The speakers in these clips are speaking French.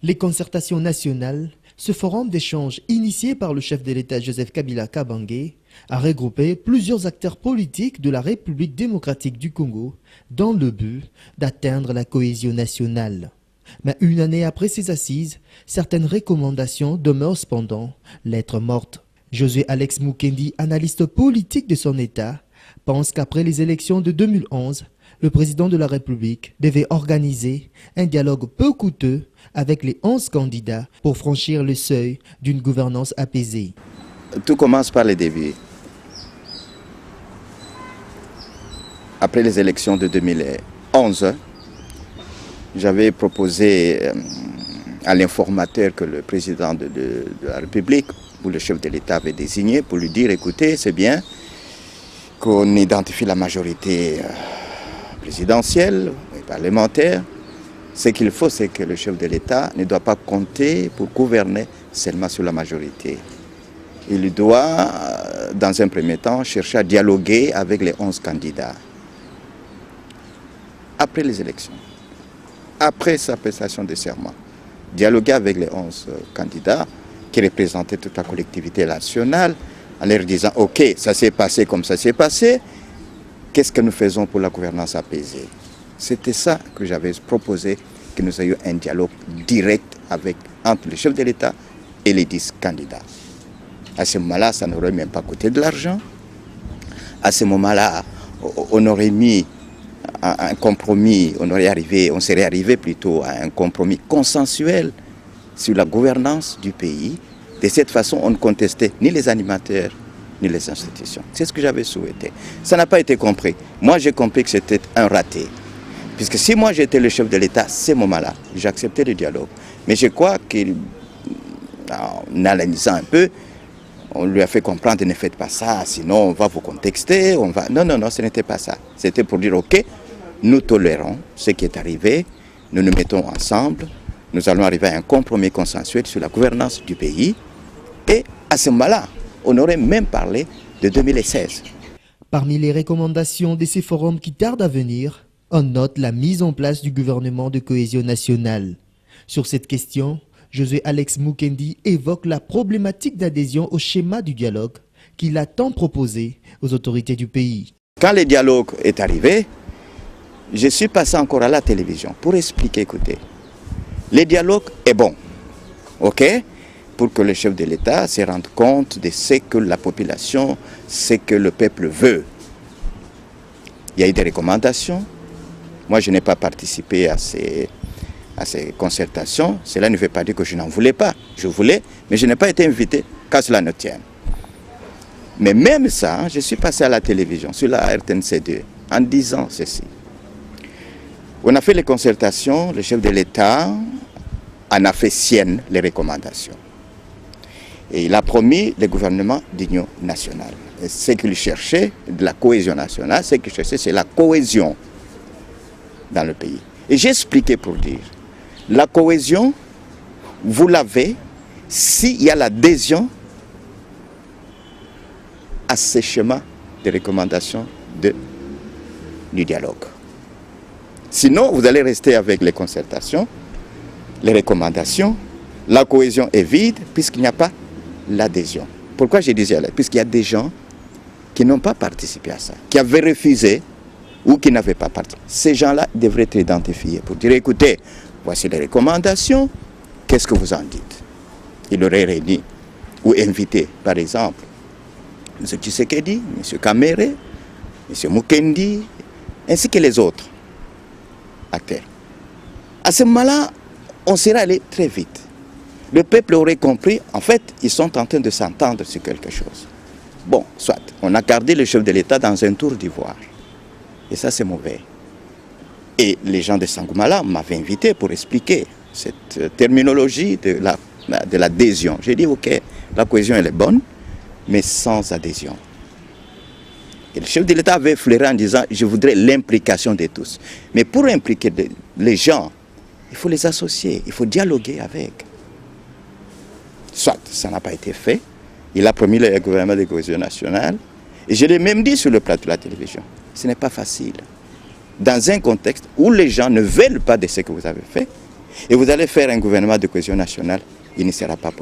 Les concertations nationales, ce forum d'échange initié par le chef de l'État Joseph Kabila Kabange, a regroupé plusieurs acteurs politiques de la République démocratique du Congo dans le but d'atteindre la cohésion nationale. Mais une année après ces assises, certaines recommandations demeurent cependant lettres mortes. Josué Alex Mukendi, analyste politique de son État, pense qu'après les élections de 2011, le président de la République devait organiser un dialogue peu coûteux avec les 11 candidats pour franchir le seuil d'une gouvernance apaisée. Tout commence par les débuts. Après les élections de 2011, j'avais proposé à l'informateur que le président de la République ou le chef de l'État avait désigné pour lui dire, écoutez, c'est bien qu'on identifie la majorité présidentielle et parlementaire. Ce qu'il faut, c'est que le chef de l'État ne doit pas compter pour gouverner seulement sur la majorité. Il doit, dans un premier temps, chercher à dialoguer avec les 11 candidats. Après les élections, après sa prestation de serment, dialoguer avec les 11 candidats qui représentaient toute la collectivité nationale en leur disant « Ok, ça s'est passé comme ça s'est passé, qu'est-ce que nous faisons pour la gouvernance apaisée ?» C'était ça que j'avais proposé, que nous ayons un dialogue direct entre le chef de l'État et les 10 candidats. À ce moment-là, ça n'aurait même pas coûté de l'argent. À ce moment-là, on aurait mis un compromis, on serait arrivé plutôt à un compromis consensuel sur la gouvernance du pays. De cette façon, on ne contestait ni les animateurs, ni les institutions. C'est ce que j'avais souhaité. Ça n'a pas été compris. Moi, j'ai compris que c'était un raté. Puisque si moi j'étais le chef de l'État, à ce moment-là, j'acceptais le dialogue. Mais je crois qu'en analysant un peu, on lui a fait comprendre, ne faites pas ça, sinon on va vous contexter. Non, ce n'était pas ça. C'était pour dire, ok, nous tolérons ce qui est arrivé, nous nous mettons ensemble, nous allons arriver à un compromis consensuel sur la gouvernance du pays. Et à ce moment-là, on aurait même parlé de 2016. Parmi les recommandations de ces forums qui tardent à venir, on note la mise en place du gouvernement de cohésion nationale. Sur cette question, Josué Alex Mukendi évoque la problématique d'adhésion au schéma du dialogue qu'il a tant proposé aux autorités du pays. Quand le dialogue est arrivé, je suis passé encore à la télévision pour expliquer, écoutez, le dialogue est bon, ok, pour que le chef de l'État se rende compte de ce que la population, ce que le peuple veut. Il y a eu des recommandations. Moi, je n'ai pas participé à ces concertations. Cela ne veut pas dire que je n'en voulais pas. Je voulais, mais je n'ai pas été invité, qu'à cela ne tienne. Mais même ça, je suis passé à la télévision, sur la RTNC2, en disant ceci. On a fait les concertations, le chef de l'État en a fait sienne les recommandations. Et il a promis le gouvernement d'union nationale. Et ce qu'il cherchait, de la cohésion nationale, ce qu'il cherchait, c'est la cohésion dans le pays. Et j'ai expliqué pour dire, la cohésion, vous l'avez s'il y a l'adhésion à ces schémas de recommandation du dialogue. Sinon, vous allez rester avec les concertations, les recommandations, la cohésion est vide puisqu'il n'y a pas l'adhésion. Pourquoi je disais là? Puisqu'il y a des gens qui n'ont pas participé à ça, qui avaient refusé ou qui n'avaient pas participé. Ces gens-là devraient être identifiés pour dire, écoutez, voici les recommandations, qu'est-ce que vous en dites? Il aurait réuni ou invité, par exemple, M. Tshisekedi, M. Kamere, M. Mukendi, ainsi que les autres acteurs. À ce moment-là, on serait allé très vite. Le peuple aurait compris, en fait, ils sont en train de s'entendre sur quelque chose. Bon, soit, on a gardé le chef de l'État dans un tour d'ivoire. Et ça, c'est mauvais. Et les gens de Sangoumala m'avaient invité pour expliquer cette terminologie de l'adhésion. J'ai dit, ok, la cohésion, elle est bonne, mais sans adhésion. Et le chef de l'État avait flairé en disant, je voudrais l'implication de tous. Mais pour impliquer les gens, il faut les associer, il faut dialoguer avec. Soit, ça n'a pas été fait. Il a promis le gouvernement de cohésion nationale. Et je l'ai même dit sur le plateau de la télévision. Ce n'est pas facile. Dans un contexte où les gens ne veulent pas de ce que vous avez fait, Et vous allez faire un gouvernement de cohésion nationale, il ne sera pas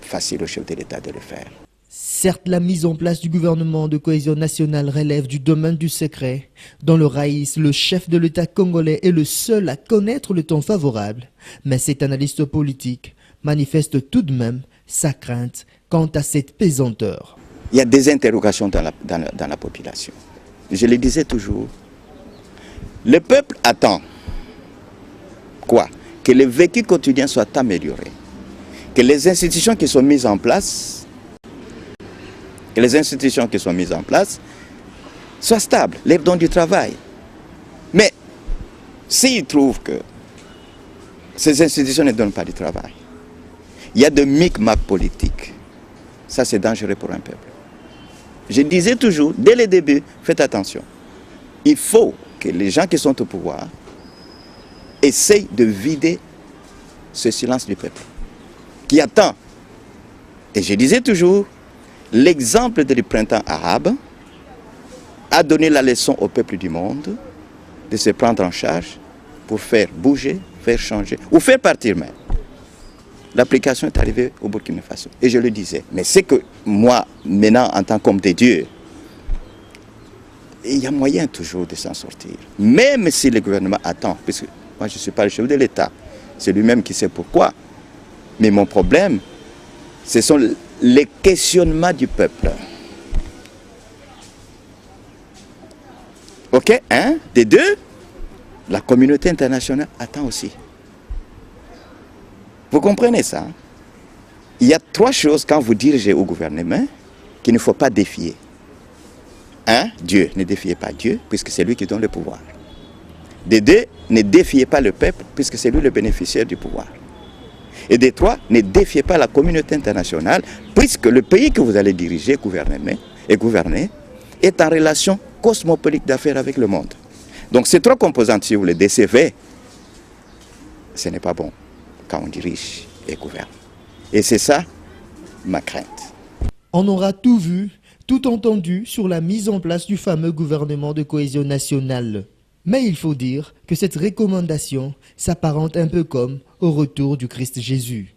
facile au chef de l'État de le faire. Certes, la mise en place du gouvernement de cohésion nationale relève du domaine du secret. Dans le Raïs, le chef de l'État congolais est le seul à connaître le temps favorable. Mais cet analyste politique manifeste tout de même sa crainte quant à cette pesanteur. Il y a des interrogations dans la population. Je le disais toujours, le peuple attend quoi? Que le vécu quotidien soit amélioré, que les institutions qui sont mises en place soient stables, les dons du travail. Mais s'ils trouvent que ces institutions ne donnent pas du travail, il y a de micmacs politiques. Ça, c'est dangereux pour un peuple. Je disais toujours, dès le début, faites attention. Il faut que les gens qui sont au pouvoir essayent de vider ce silence du peuple, qui attend. Et je disais toujours, l'exemple du printemps arabe a donné la leçon au peuple du monde de se prendre en charge pour faire bouger, faire changer, ou faire partir même. L'application est arrivée au Burkina Faso. Et je le disais. Mais c'est que moi, maintenant, en tant qu'homme de Dieu, il y a moyen toujours de s'en sortir. Même si le gouvernement attend, puisque moi je ne suis pas le chef de l'État, c'est lui-même qui sait pourquoi. Mais mon problème, ce sont les questionnements du peuple. Ok, un, des deux, la communauté internationale attend aussi. Vous comprenez ça? Il y a trois choses quand vous dirigez au gouvernement qu'il ne faut pas défier. Un, Dieu. Ne défiez pas Dieu, puisque c'est lui qui donne le pouvoir. De deux, ne défiez pas le peuple, puisque c'est lui le bénéficiaire du pouvoir. Et de trois, ne défiez pas la communauté internationale, puisque le pays que vous allez diriger, gouverner, est en relation cosmopolitique d'affaires avec le monde. Donc ces trois composantes, si vous les décevez, ce n'est pas bon quand on dirige et gouverne. Et c'est ça ma crainte. On aura tout vu, tout entendu sur la mise en place du fameux gouvernement de cohésion nationale. Mais il faut dire que cette recommandation s'apparente un peu comme au retour du Christ Jésus.